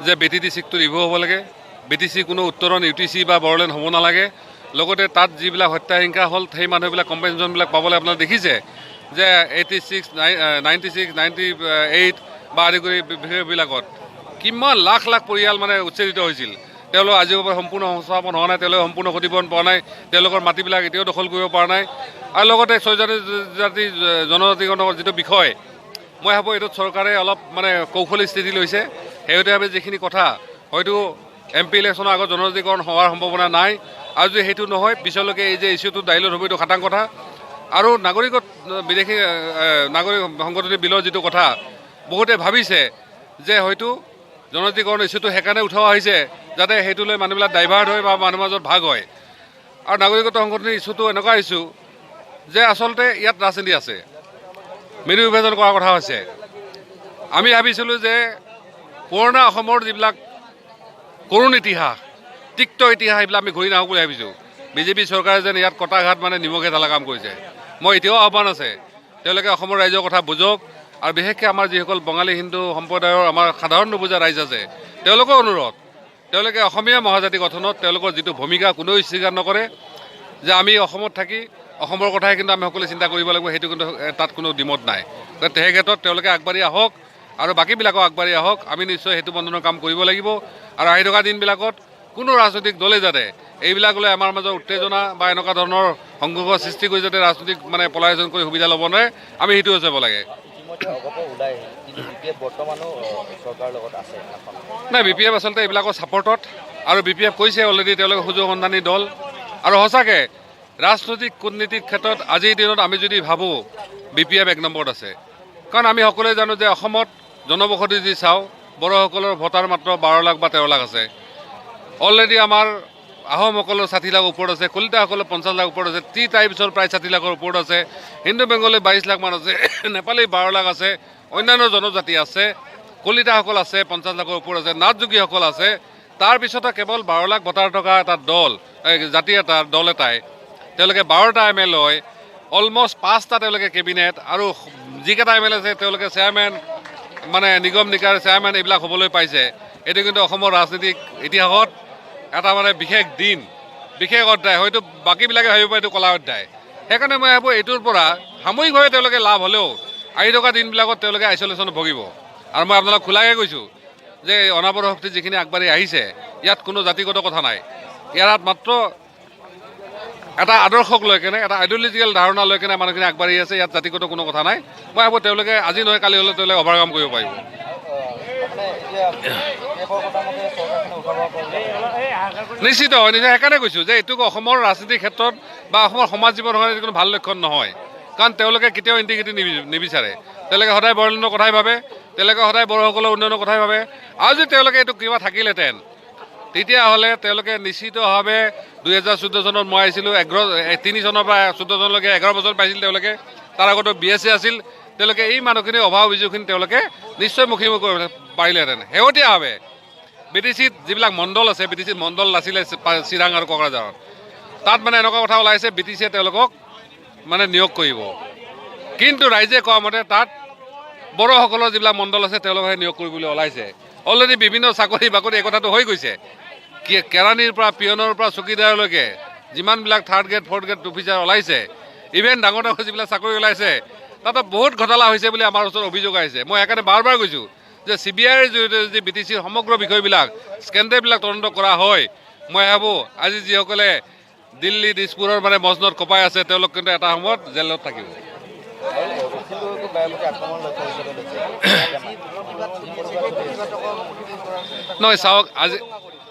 যে BTT চিটটো review হ'ব লাগে, BTC কোনো উত্তৰণ UTC বা বড়োলেণ্ড হ'ব নালাগে। লগতে তাত যিবিলাক হত্যা হিংসা হ'ল সেই মানুহবিলাক কম্পেনচেশ্যনবিলাক পাবলৈ আপোনালোকে দেখিছে যে 86, 96, 98 বা আদি কৰি বিষয়বিলাকত কিমান লাখ লাখ পৰিয়াল মানে উচ্ছেদিত হৈছিল। তেওঁলোক আজিৰ পৰা সম্পূৰ্ণ সংস্থাপন হোৱা নাই, তেওঁলোকে সম্পূৰ্ণ ক্ষতিপূৰণ পোৱা নাই, তেওঁলোকৰ মাটিবিলাক এতিয়াও দখল কৰিব পৰা নাই। আৰু লগতে 6 জনজাতিকৰণৰ যিটো বিষয়, মই ভাবোঁ এইটোত চৰকাৰে অলপ মানে কৌশলী স্থিতি লৈছে। শেহতীয়াভাৱে যিখিনি কথা হয়তো MP ইলেকশ্যনৰ আগত জনজাতিকৰণ হোৱাৰ সম্ভাৱনা নাই, আৰু যদি সেইটো নহয় পিছলৈকে এই যে ইছ্যুটো দাইলত হ'ব এইটো খাটাং কথা। আৰু বিদেশী নাগৰিক সংশোধনী বিলৰ যিটো কথা বহুতে ভাবিছে যে হয়তো জনজাতিকৰণ ইছ্যুটো সেইকাৰণে উঠোৱা হৈছে যাতে সেইটো লৈ মানুহবিলাক ডাইভাৰ্ট হয় বা মানুহৰ মাজত ভাগ হয়। আৰু নাগৰিকত্ব সংশোধনী ইছ্যুটো এনেকুৱা ইছ্যু যে আচলতে ইয়াত ৰাজনীতি আছে, মেৰু বিভাজন কৰাৰ কথা হৈছে। আমি ভাবিছিলোঁ যে পুৰণা অসমৰ যিবিলাক কৰুণ ইতিহাস, তিক্ত ইতিহাস, এইবিলাক আমি ঘূৰি নাহোঁ বুলি ভাবিছোঁ। BJP চৰকাৰে যেন ইয়াত কটাঘাত মানে নিমখে ঢালা কাম কৰিছে। মই এতিয়াও আহ্বান আছে তেওঁলোকে অসমৰ ৰাইজৰ কথা বুজক, আৰু বিশেষকৈ আমাৰ যিসকল বঙালী হিন্দু সম্প্ৰদায়ৰ আমাৰ সাধাৰণ নুবুজা ৰাইজ আছে তেওঁলোকৰ অনুৰোধ, তেওঁলোকে অসমীয়া মহাজাতি গঠনত তেওঁলোকৰ যিটো ভূমিকা কোনেও স্বীকাৰ নকৰে, যে আমি অসমত থাকি অসমৰ কথাই কিন্তু আমি সকলোৱে চিন্তা কৰিব লাগিব, সেইটো কিন্তু তাত কোনো দ্বিমত নাই। গতিকে সেই ক্ষেত্ৰত তেওঁলোকে আগবাঢ়ি আহক আৰু বাকীবিলাকো আগবাঢ়ি আহক। আমি নিশ্চয় সেইটো বন্ধনৰ কাম কৰিব লাগিব। আৰু আহি থকা দিনবিলাকত কোনো ৰাজনৈতিক দলে যাতে এইবিলাকলৈ আমাৰ মাজত উত্তেজনা বা এনেকুৱা ধৰণৰ সংঘৰ্ষৰ সৃষ্টি কৰি যাতে ৰাজনৈতিক মানে পলায়ন কৰি সুবিধা ল'ব নোৱাৰে, আমি সেইটো চাব লাগে। নাই, BPF আচলতে এইবিলাকৰ ছাপৰ্টত, আৰু BPF কৈছে অলৰেডি তেওঁলোকে সুযোগ সন্ধানী দল। আৰু সঁচাকৈ ৰাজনৈতিক কূটনীতিৰ ক্ষেত্ৰত আজিৰ দিনত আমি যদি ভাবোঁ BPF 1 নম্বৰত আছে। কাৰণ আমি সকলোৱে জানো যে অসমত জনবসতি যদি চাওঁ বড়োসকলৰ ভোটাৰ মাত্ৰ 12 লাখ বা 13 লাখ আছে। অলৰেডি আমাৰ আহোমসকলৰ 60 লাখ ওপৰত আছে, কলিতাসকলৰ 50 লাখ ওপৰত আছে, টি ট্ৰাইবছৰ প্ৰায় 60 লাখৰ ওপৰত আছে, হিন্দু বেংগলী 22 লাখ মান আছে, নেপালী 12 লাখ আছে, অন্যান্য জনজাতি আছে, কলিতাসকল আছে 50 লাখৰ ওপৰত আছে, নাথযোগীসকল আছে। তাৰপিছতে কেৱল 12 লাখ ভোটাৰ থকা এটা দল, জাতি এটা দল এটাই তেওঁলোকে 12টা MLA লয়, অলমষ্ট 5টা তেওঁলোকে কেবিনেট, আৰু যিকেইটা MLA আছে তেওঁলোকে চেয়াৰমেন মানে নিগম নিকায়ৰ চেয়াৰমেন এইবিলাক হ'বলৈ পাইছে। এইটো কিন্তু অসমৰ ৰাজনীতিক ইতিহাসত এটা মানে বিশেষ দিন, বিশেষ অধ্যায়। হয়তো বাকীবিলাকে ভাবিব এইটো কলা অধ্যায়। সেইকাৰণে মই ভাবোঁ এইটোৰ পৰা সাময়িকভাৱে তেওঁলোকে লাভ হ'লেও আহি থকা দিনবিলাকত তেওঁলোকে আইচলেশ্যন ভুগিব। আৰু মই আপোনালোক খোলাকৈ কৈছোঁ যে অনাবৰ শক্তি যিখিনি আগবাঢ়ি আহিছে ইয়াত কোনো জাতিগত কথা নাই। ইয়াত মাত্ৰ এটা আদৰ্শক লৈ কেনে, এটা আইডিঅলজিকেল ধাৰণা লৈ কেনে মানুহখিনি আগবাঢ়ি আছে। ইয়াত জাতিগত কোনো কথা নাই। মই ভাবোঁ তেওঁলোকে আজি নহয় কালি হ'লে তেওঁলোকে অভাৰকাম কৰিব পাৰিব। নিশ্চিত হয়, সেইকাৰণে কৈছোঁ যে এইটো অসমৰ ৰাজনীতিৰ ক্ষেত্ৰত বা অসমৰ সমাজ জীৱনৰ কাৰণে কোনো ভাল লক্ষণ নহয়। কাৰণ তেওঁলোকে কেতিয়াও ইণ্টিগ্ৰিটি নিবিচাৰে। তেওঁলোকে সদায় বড়োলেণ্ডৰ কথাই ভাবে, তেওঁলোকে সদায় বড়োসকলৰ উন্নয়নৰ কথাই ভাবে। আৰু যদি তেওঁলোকে এইটো কিবা থাকিলেহেঁতেন তেতিয়াহ'লে তেওঁলোকে নিশ্চিতভাৱে 2014 চনত মই আহিছিলোঁ, 3 চনৰ পৰা 14 চনলৈকে 11 বছৰ পাইছিল তেওঁলোকে। তাৰ আগতো BSc আছিল। তেওঁলোকে এই মানুহখিনিৰ অভাৱ অভিযোগখিনি তেওঁলোকে নিশ্চয় মুখীমুখি কৰিব পাৰিলেহেঁতেন। শেহতীয়াভাৱে BTCত যিবিলাক মণ্ডল আছে, BTCত মণ্ডল নাছিলে চিৰাং আৰু কোকৰাঝাৰত, তাত মানে এনেকুৱা কথা ওলাইছে BTCয়ে তেওঁলোকক মানে নিয়োগ কৰিব। কিন্তু ৰাইজে কোৱা মতে তাত বড়োসকলৰ যিবিলাক মণ্ডল আছে তেওঁলোকে নিয়োগ কৰিবলৈ ওলাইছে। অলৰেডি বিভিন্ন চাকৰি বাকৰি এই কথাটো হৈ গৈছে। কেৰাণীৰ পৰা পিয়নৰ পৰা চকীদাৰলৈকে যিমানবিলাক 3rd grade 4th grade officer ওলাইছে, ইভেন ডাঙৰ ডাঙৰ যিবিলাক চাকৰি ওলাইছে তাতে বহুত ঘটলা হৈছে বুলি আমাৰ ওচৰত অভিযোগ আহিছে। মই সেইকাৰণে বাৰ বাৰ কৈছোঁ যে CBIৰ জৰিয়তে যদি BTCৰ সমগ্ৰ বিষয়বিলাক স্কেণ্ডেলবিলাক তদন্ত কৰা হয়, মই ভাবোঁ আজি যিসকলে দিল্লী দিছপুৰৰ মানে মজনত কপাই আছে তেওঁলোক কিন্তু এটা সময়ত জেলত থাকিব। নহয়, চাওক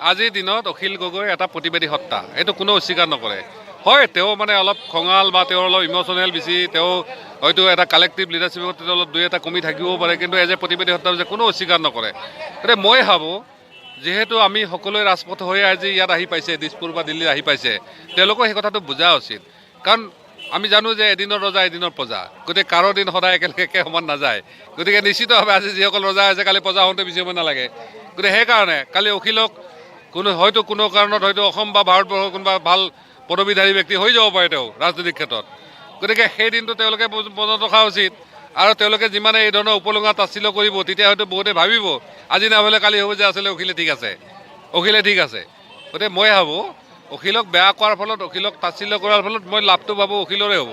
আজিৰ দিনত অখিল গগৈ এটা প্ৰতিবাদী সত্তা, এইটো কোনেও অস্বীকাৰ নকৰে। হয়, তেওঁ মানে অলপ খঙাল বা তেওঁৰ অলপ ইম'চনেল বেছি, তেওঁ হয়তো এটা কালেক্টিভ লিডাৰশ্বিপত অলপ 2-এটা কমি থাকিবও পাৰে, কিন্তু এজ এ প্ৰতিবাদী সত্তা যে কোনো অস্বীকাৰ নকৰে। গতিকে মই ভাবোঁ যিহেতু আমি সকলোৱে ৰাজপথ হৈ আজি ইয়াত আহি পাইছে, দিছপুৰ বা দিল্লীত আহি পাইছে, তেওঁলোকক সেই কথাটো বুজা উচিত। কাৰণ আমি জানো যে এদিনৰ ৰজা এদিনৰ প্ৰজা, গতিকে কাৰো দিন সদায় একে সমান নাযায়। গতিকে নিশ্চিতভাৱে আজি যিসকল ৰজা আছে কালি প্ৰজা হওঁতে বেছি সময় নালাগে। গতিকে সেইকাৰণে কালি অখিলক হয়তো কোনো কাৰণত হয়তো অসম বা ভাৰতবৰ্ষৰ কোনোবা ভাল পদবীধাৰী ব্যক্তি হৈ যাব পাৰে তেওঁ ৰাজনৈতিক ক্ষেত্ৰত। গতিকে সেই দিনটো তেওঁলোকে মনত ৰখা উচিত। আৰু তেওঁলোকে যিমানে এই ধৰণৰ উপলুঙা তাচ্ছিল্য কৰিব তেতিয়া হয়তো বহুতে ভাবিব আজি নহ'লে কালি হ'ব যে আচলতে অখিলে ঠিক আছে, অখিলে ঠিক আছে। গতিকে মই ভাবোঁ অখিলক বেয়া কৰাৰ ফলত, অখিলক তাচ্ছিল্য কৰাৰ ফলত মই লাভটো ভাবোঁ অখিলৰে হ'ব।